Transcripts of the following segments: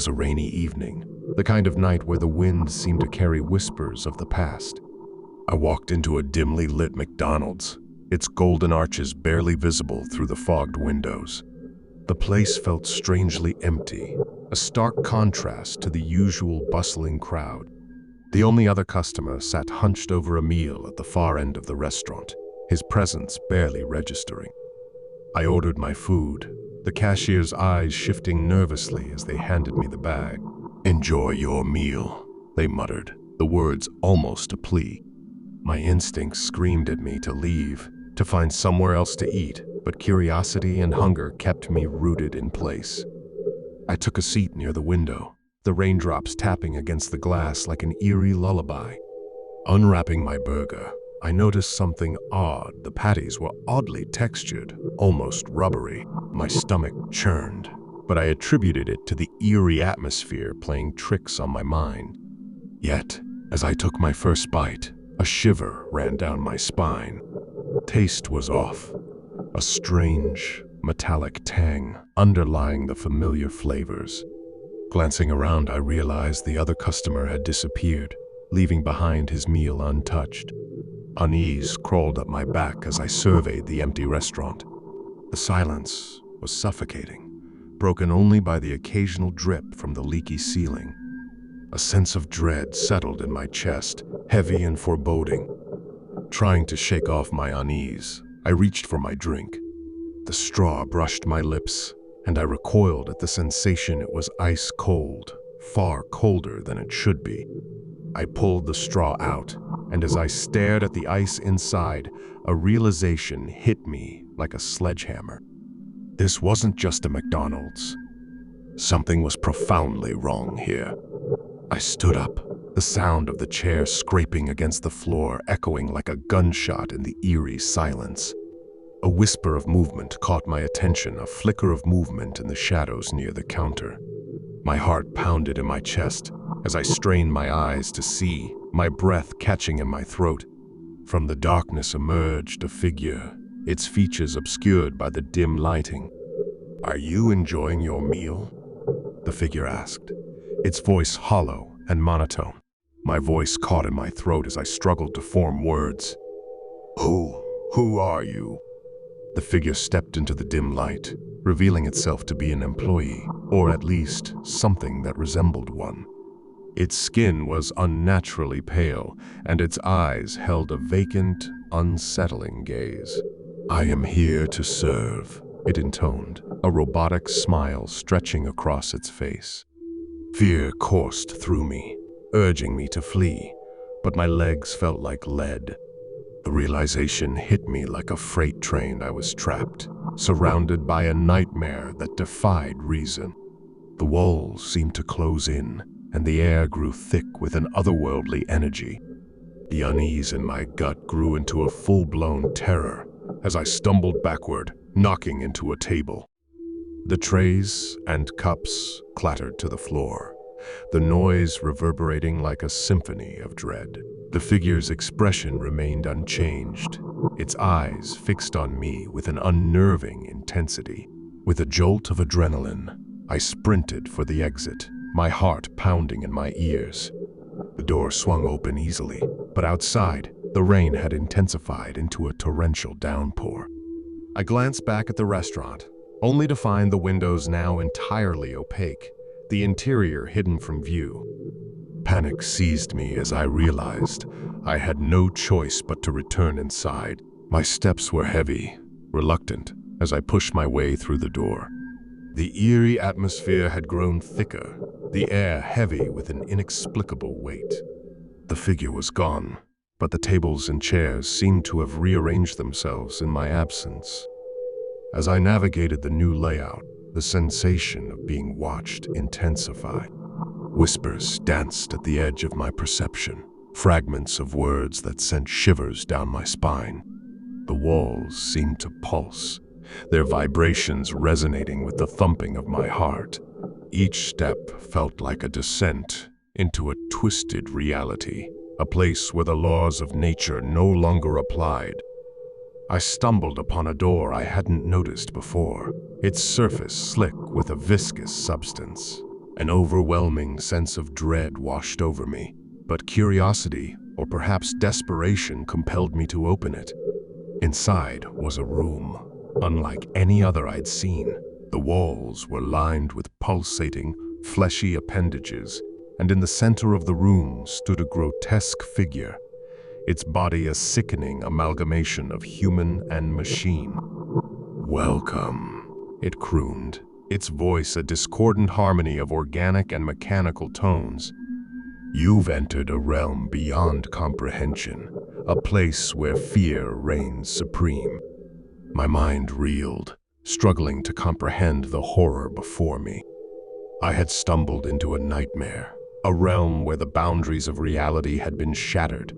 was a rainy evening, the kind of night where the wind seemed to carry whispers of the past. I walked into a dimly lit McDonald's, its golden arches barely visible through the fogged windows. The place felt strangely empty, a stark contrast to the usual bustling crowd. The only other customer sat hunched over a meal at the far end of the restaurant, his presence barely registering. I ordered my food, the cashier's eyes shifting nervously as they handed me the bag. "Enjoy your meal," they muttered, the words almost a plea. My instincts screamed at me to leave, to find somewhere else to eat, but curiosity and hunger kept me rooted in place. I took a seat near the window, the raindrops tapping against the glass like an eerie lullaby. Unwrapping my burger, I noticed something odd. The patties were oddly textured, almost rubbery. My stomach churned, but I attributed it to the eerie atmosphere playing tricks on my mind. Yet, as I took my first bite, a shiver ran down my spine. Taste was off, a strange, metallic tang underlying the familiar flavors. Glancing around, I realized the other customer had disappeared, leaving behind his meal untouched. Unease crawled up my back as I surveyed the empty restaurant. The silence was suffocating, broken only by the occasional drip from the leaky ceiling. A sense of dread settled in my chest, heavy and foreboding. Trying to shake off my unease, I reached for my drink. The straw brushed my lips, and I recoiled at the sensation it was ice cold, far colder than it should be. I pulled the straw out, and as I stared at the ice inside, a realization hit me like a sledgehammer. This wasn't just a McDonald's. Something was profoundly wrong here. I stood up, the sound of the chair scraping against the floor echoing like a gunshot in the eerie silence. A whisper of movement caught my attention, a flicker of movement in the shadows near the counter. My heart pounded in my chest as I strained my eyes to see, my breath catching in my throat. From the darkness emerged a figure, its features obscured by the dim lighting. "Are you enjoying your meal?" the figure asked, its voice hollow and monotone. My voice caught in my throat as I struggled to form words. Who are you?" The figure stepped into the dim light, revealing itself to be an employee, or at least something that resembled one. Its skin was unnaturally pale, and its eyes held a vacant, unsettling gaze. "I am here to serve," it intoned, a robotic smile stretching across its face. Fear coursed through me, urging me to flee, but my legs felt like lead. The realization hit me like a freight train. I was trapped, surrounded by a nightmare that defied reason. The walls seemed to close in, and the air grew thick with an otherworldly energy. The unease in my gut grew into a full-blown terror as I stumbled backward, knocking into a table. The trays and cups clattered to the floor, the noise reverberating like a symphony of dread. The figure's expression remained unchanged, its eyes fixed on me with an unnerving intensity. With a jolt of adrenaline, I sprinted for the exit, my heart pounding in my ears. The door swung open easily, but outside, the rain had intensified into a torrential downpour. I glanced back at the restaurant, only to find the windows now entirely opaque, the interior hidden from view. Panic seized me as I realized I had no choice but to return inside. My steps were heavy, reluctant, as I pushed my way through the door. The eerie atmosphere had grown thicker, the air heavy with an inexplicable weight. The figure was gone, but the tables and chairs seemed to have rearranged themselves in my absence. As I navigated the new layout, the sensation of being watched intensified. Whispers danced at the edge of my perception, fragments of words that sent shivers down my spine. The walls seemed to pulse, their vibrations resonating with the thumping of my heart. Each step felt like a descent into a twisted reality, a place where the laws of nature no longer applied. I stumbled upon a door I hadn't noticed before, its surface slick with a viscous substance. An overwhelming sense of dread washed over me, but curiosity, or perhaps desperation, compelled me to open it. Inside was a room, unlike any other I'd seen. The walls were lined with pulsating, fleshy appendages, and in the center of the room stood a grotesque figure, its body a sickening amalgamation of human and machine. "Welcome," it crooned, its voice a discordant harmony of organic and mechanical tones. "You've entered a realm beyond comprehension, a place where fear reigns supreme." My mind reeled, struggling to comprehend the horror before me. I had stumbled into a nightmare, a realm where the boundaries of reality had been shattered.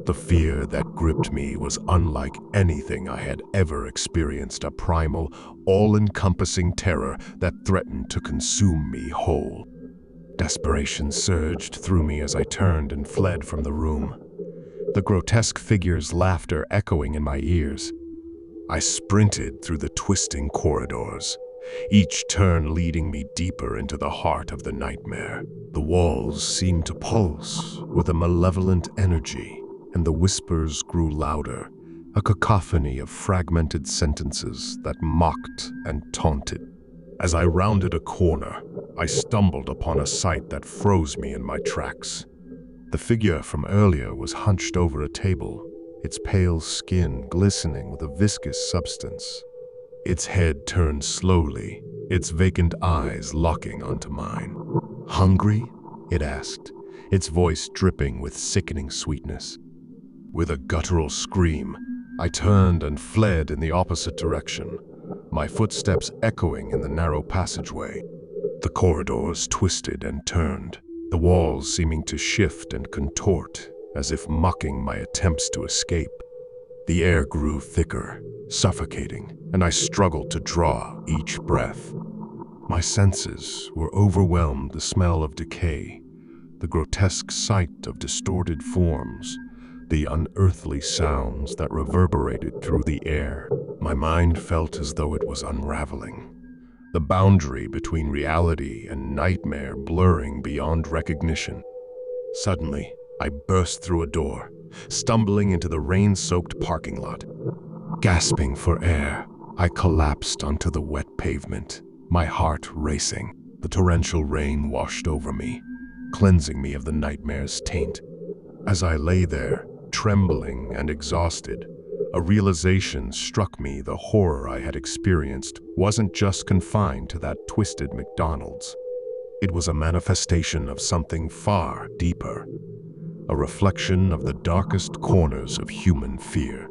The fear that gripped me was unlike anything I had ever experienced, a primal, all-encompassing terror that threatened to consume me whole. Desperation surged through me as I turned and fled from the room, the grotesque figure's laughter echoing in my ears. I sprinted through the twisting corridors, each turn leading me deeper into the heart of the nightmare. The walls seemed to pulse with a malevolent energy, and the whispers grew louder, a cacophony of fragmented sentences that mocked and taunted. As I rounded a corner, I stumbled upon a sight that froze me in my tracks. The figure from earlier was hunched over a table, its pale skin glistening with a viscous substance. Its head turned slowly, its vacant eyes locking onto mine. "Hungry?" it asked, its voice dripping with sickening sweetness. With a guttural scream, I turned and fled in the opposite direction, my footsteps echoing in the narrow passageway. The corridors twisted and turned, the walls seeming to shift and contort, as if mocking my attempts to escape. The air grew thicker, suffocating, and I struggled to draw each breath. My senses were overwhelmed, the smell of decay, the grotesque sight of distorted forms, the unearthly sounds that reverberated through the air. My mind felt as though it was unraveling, the boundary between reality and nightmare blurring beyond recognition. Suddenly, I burst through a door, stumbling into the rain-soaked parking lot. Gasping for air, I collapsed onto the wet pavement, my heart racing. The torrential rain washed over me, cleansing me of the nightmare's taint. As I lay there, trembling and exhausted, a realization struck me: the horror I had experienced wasn't just confined to that twisted McDonald's. It was a manifestation of something far deeper, a reflection of the darkest corners of human fear.